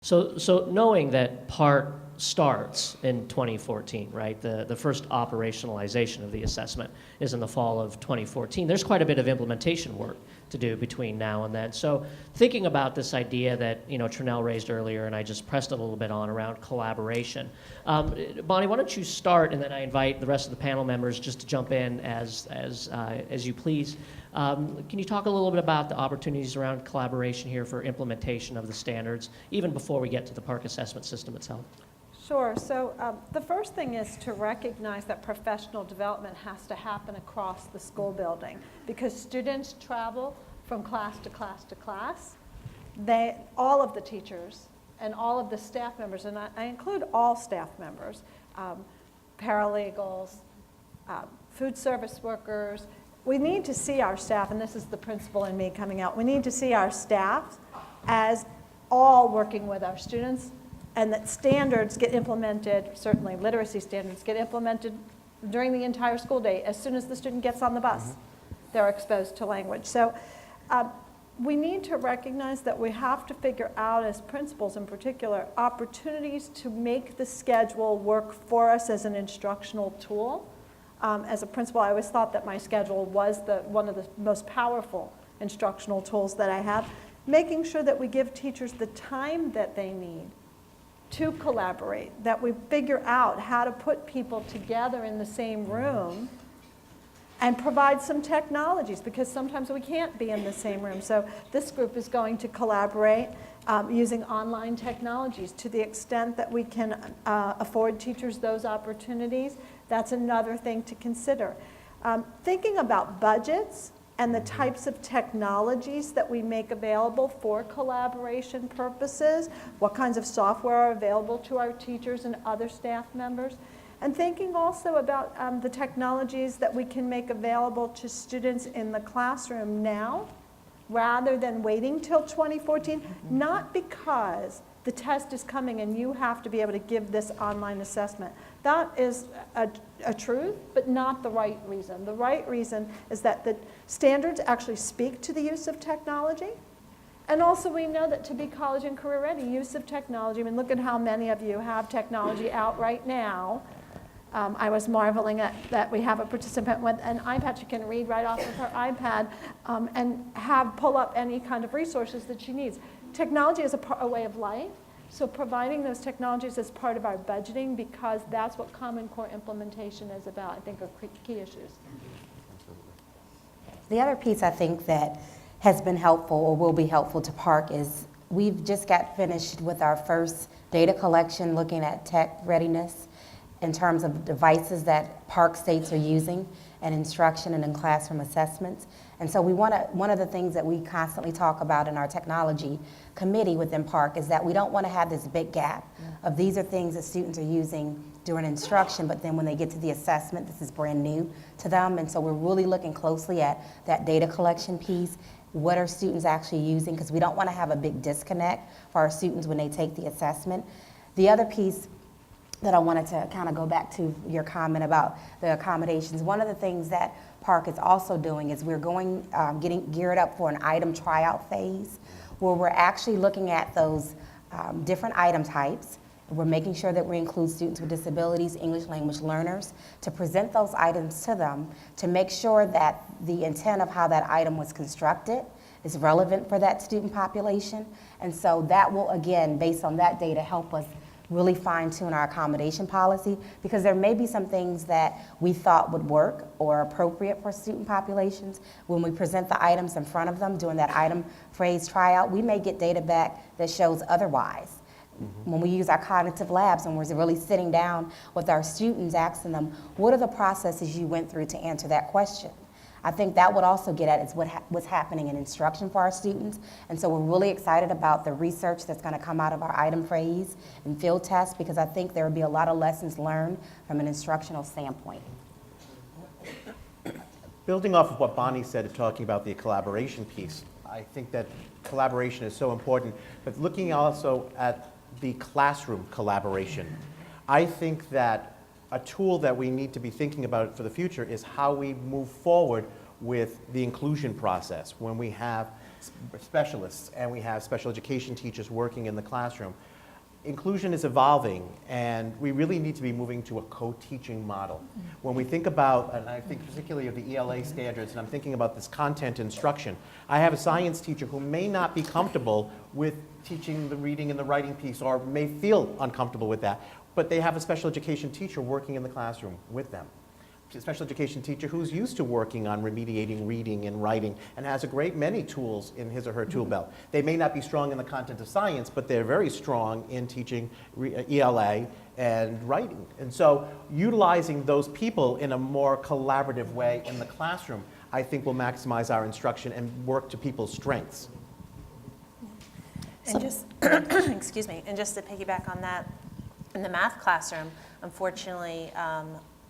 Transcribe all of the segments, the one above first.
So knowing that PARCC starts in 2014, right? The first operationalization of the assessment is in the fall of 2014. There's quite a bit of implementation work to do between now and then. So thinking about this idea that Trinell raised earlier, and I just pressed it a little bit on around collaboration. Bonnie, why don't you start, and then I invite the rest of the panel members just to jump in as you please. Can you talk a little bit about the opportunities around collaboration here for implementation of the standards, even before we get to the PARCC assessment system itself? Sure. So the first thing is to recognize that professional development has to happen across the school building, because students travel from class to class to class. All of the teachers and all of the staff members, and I include all staff members, paralegals, food service workers. We need to see our staff, and this is the principal and me coming out, we need to see our staff as all working with our students, and that standards get implemented, certainly literacy standards get implemented during the entire school day. As soon as the student gets on the bus, they're exposed to language. So we need to recognize that we have to figure out, as principals in particular, opportunities to make the schedule work for us as an instructional tool. As a principal, I always thought that my schedule was one of the most powerful instructional tools that I have, making sure that we give teachers the time that they need to collaborate, that we figure out how to put people together in the same room and provide some technologies, because sometimes we can't be in the same room. So this group is going to collaborate using online technologies to the extent that we can afford teachers those opportunities. That's another thing to consider. Thinking about budgets and the types of technologies that we make available for collaboration purposes, what kinds of software are available to our teachers and other staff members, and thinking also about the technologies that we can make available to students in the classroom now, rather than waiting till 2014, not because the test is coming and you have to be able to give this online assessment. That is a truth, but not the right reason. The right reason is that the standards actually speak to the use of technology. And also we know that to be college and career ready, use of technology, I mean, look at how many of you have technology out right now. I was marveling at that we have a participant with an iPad. She can read right off of her iPad and pull up any kind of resources that she needs. Technology is a way of life. So providing those technologies as part of our budgeting, because that's what Common Core implementation is about, I think are key issues. The other piece I think that has been helpful or will be helpful to PARCC is we've just got finished with our first data collection looking at tech readiness in terms of devices that PARCC states are using in instruction and in classroom assessments. And so one of the things that we constantly talk about in our technology committee within PARCC is that we don't want to have this big gap of these are things that students are using during instruction, but then when they get to the assessment, this is brand new to them. And so we're really looking closely at that data collection piece. What are students actually using? Because we don't want to have a big disconnect for our students when they take the assessment. The other piece that I wanted to kind of go back to your comment about the accommodations. One of the things that PARCC is also doing is we're getting geared up for an item tryout phase where we're actually looking at those different item types. We're making sure that we include students with disabilities, English language learners, to present those items to them to make sure that the intent of how that item was constructed is relevant for that student population. And so that will, again, based on that data, help us really fine-tune our accommodation policy, because there may be some things that we thought would work or appropriate for student populations. When we present the items in front of them during that item phrase tryout, we may get data back that shows otherwise. When we use our cognitive labs and we're really sitting down with our students asking them, what are the processes you went through to answer that question? I think that would also get at is what's happening in instruction for our students. And so we're really excited about the research that's going to come out of our item phrase and field tests, because I think there will be a lot of lessons learned from an instructional standpoint. Building off of what Bonnie said, talking about the collaboration piece, I think that collaboration is so important, but looking also at the classroom collaboration, I think that a tool that we need to be thinking about for the future is how we move forward with the inclusion process when we have specialists and we have special education teachers working in the classroom. inclusion is evolving, and we really need to be moving to a co-teaching model. When we think about, and I think particularly of the ELA standards, and I'm thinking about this content instruction, I have a science teacher who may not be comfortable with teaching the reading and the writing piece, or may feel uncomfortable with that, but they have a special education teacher working in the classroom with them. A special education teacher who's used to working on remediating reading and writing and has a great many tools in his or her tool belt. They may not be strong in the content of science, but they're very strong in teaching ELA and writing. And so utilizing those people in a more collaborative way in the classroom, I think will maximize our instruction and work to people's strengths. And just, excuse me, and just to piggyback on that, in the math classroom, unfortunately,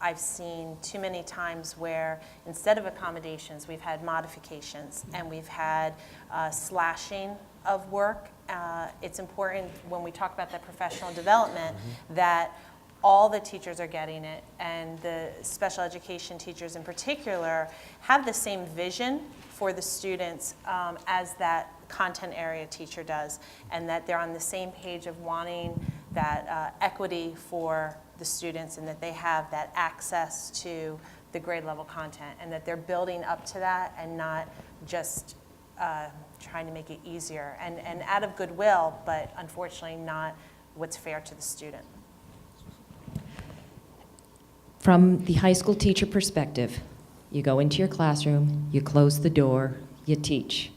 I've seen too many times where instead of accommodations, we've had modifications and we've had slashing of work. It's important when we talk about that professional development that all the teachers are getting it, and the special education teachers in particular have the same vision for the students as that content area teacher does, and that they're on the same page of wanting that equity for the students, and that they have that access to the grade level content, and that they're building up to that and not just trying to make it easier and out of goodwill, but unfortunately not what's fair to the student. From the high school teacher perspective, you go into your classroom, you close the door, you teach.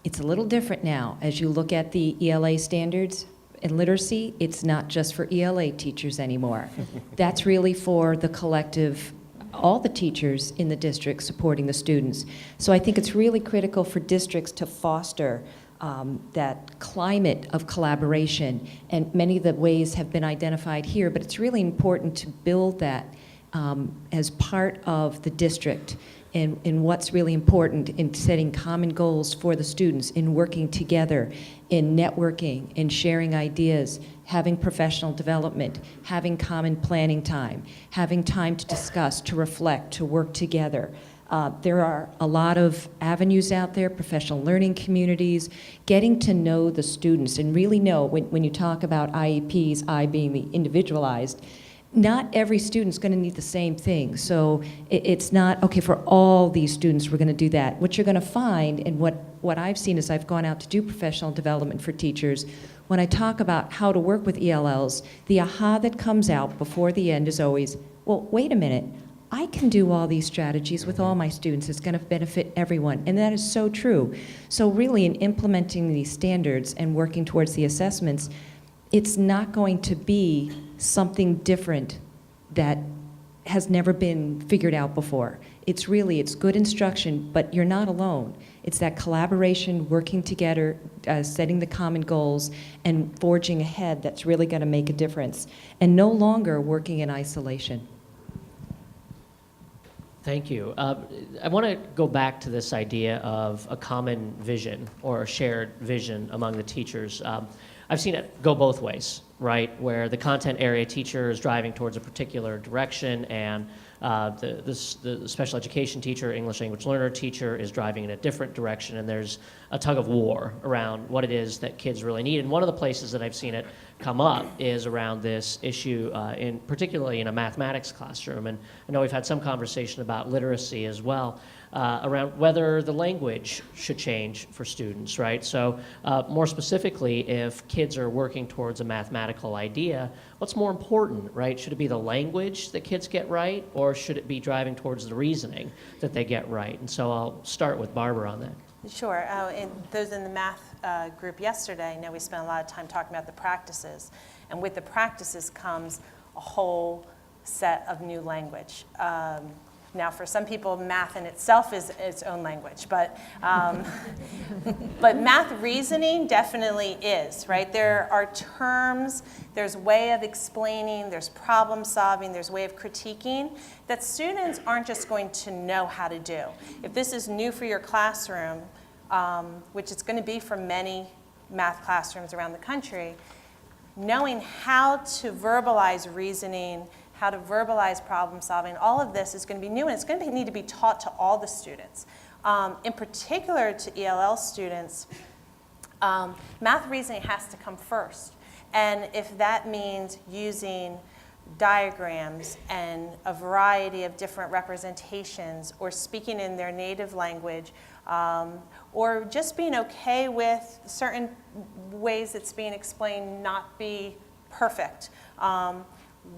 It's a little different now. As you look at the ELA standards in literacy, it's not just for ELA teachers anymore. That's really for the collective, all the teachers in the district supporting the students. So I think it's really critical for districts to foster that climate of collaboration, and many of the ways have been identified here, but it's really important to build that as part of the district, and what's really important in setting common goals for the students, in working together, in networking, in sharing ideas, having professional development, having common planning time, having time to discuss, to reflect, to work together. There are a lot of avenues out there, professional learning communities, getting to know the students and really know when you talk about IEPs, I being the individualized, not every student's going to need the same thing. So it's not, okay, for all these students, we're going to do that. What you're going to find, and what I've seen as I've gone out to do professional development for teachers, when I talk about how to work with ELLs, the aha that comes out before the end is always, well, wait a minute, I can do all these strategies with all my students. It's going to benefit everyone. And that is so true. So really, in implementing these standards and working towards the assessments, it's not going to be something different that has never been figured out before. It's good instruction, but you're not alone. It's that collaboration, working together, setting the common goals, and forging ahead that's really going to make a difference, and no longer working in isolation. Thank you. I want to go back to this idea of a common vision or a shared vision among the teachers. I've seen it go both ways, right? Where the content area teacher is driving towards a particular direction, and the special education teacher, English language learner teacher is driving in a different direction, and there's a tug of war around what it is that kids really need. And one of the places that I've seen it come up is around this issue, particularly in a mathematics classroom. And I know we've had some conversation about literacy as well, around whether the language should change for students, right? So more specifically, if kids are working towards a mathematical idea, what's more important, right? Should it be the language that kids get right, or should it be driving towards the reasoning that they get right? And so I'll start with Barbara on that. Sure. And those in the math group yesterday, I know we spent a lot of time talking about the practices. And with the practices comes a whole set of new language. Now, for some people, math in itself is its own language, but math reasoning definitely is, right? There are terms, there's way of explaining, there's problem solving, there's way of critiquing that students aren't just going to know how to do. If this is new for your classroom, which it's going to be for many math classrooms around the country, knowing how to verbalize reasoning, how to verbalize problem solving, all of this is going to be new, and it's going to need to be taught to all the students. In particular to ELL students, math reasoning has to come first. And if that means using diagrams and a variety of different representations, or speaking in their native language, or just being okay with certain ways it's being explained not be perfect.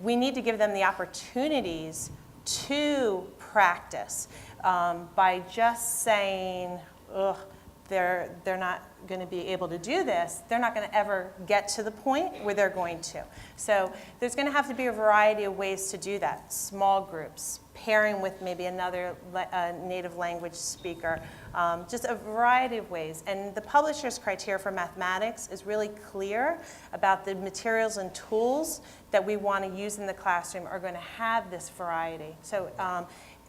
We need to give them the opportunities to practice. By just saying, ugh, they're not going to be able to do this, they're not going to ever get to the point where they're going to. So there's going to have to be a variety of ways to do that. Small groups, pairing with maybe another native language speaker, just a variety of ways. And the publisher's criteria for mathematics is really clear about the materials and tools that we want to use in the classroom are going to have this variety. So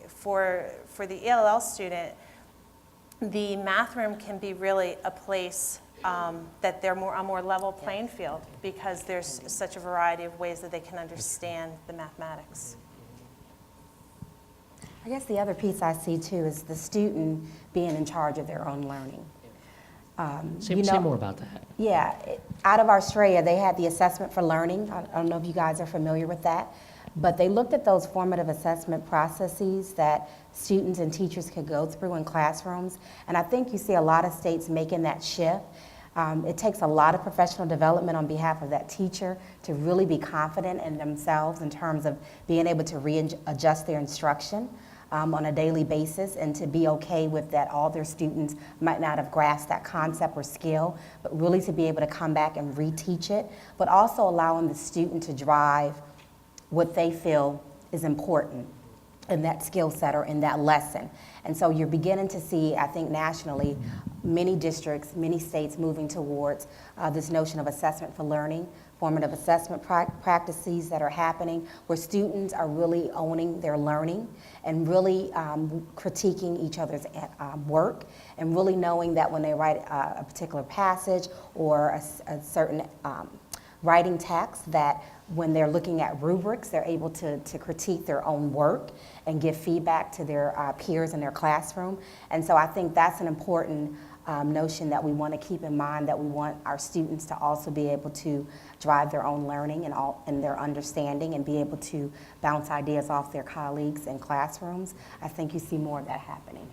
for the ELL student, the math room can be really a place that they're a more level playing field, because there's such a variety of ways that they can understand the mathematics. I guess the other piece I see too is the student being in charge of their own learning. Say more about that. Yeah, out of Australia, they had the assessment for learning. I don't know if you guys are familiar with that, but they looked at those formative assessment processes that students and teachers could go through in classrooms, and I think you see a lot of states making that shift. It takes a lot of professional development on behalf of that teacher to really be confident in themselves in terms of being able to readjust their instruction on a daily basis, and to be okay with that all their students might not have grasped that concept or skill, but really to be able to come back and reteach it, but also allowing the student to drive what they feel is important in that skill set or in that lesson. And so you're beginning to see, I think nationally, many districts, many states moving towards this notion of assessment for learning, formative assessment practices that are happening where students are really owning their learning and really critiquing each other's work, and really knowing that when they write a particular passage or a certain writing text, that when they're looking at rubrics, they're able to critique their own work and give feedback to their peers in their classroom. And so I think that's an important notion that we want to keep in mind, that we want our students to also be able to drive their own learning and their understanding, and be able to bounce ideas off their colleagues in classrooms. I think you see more of that happening.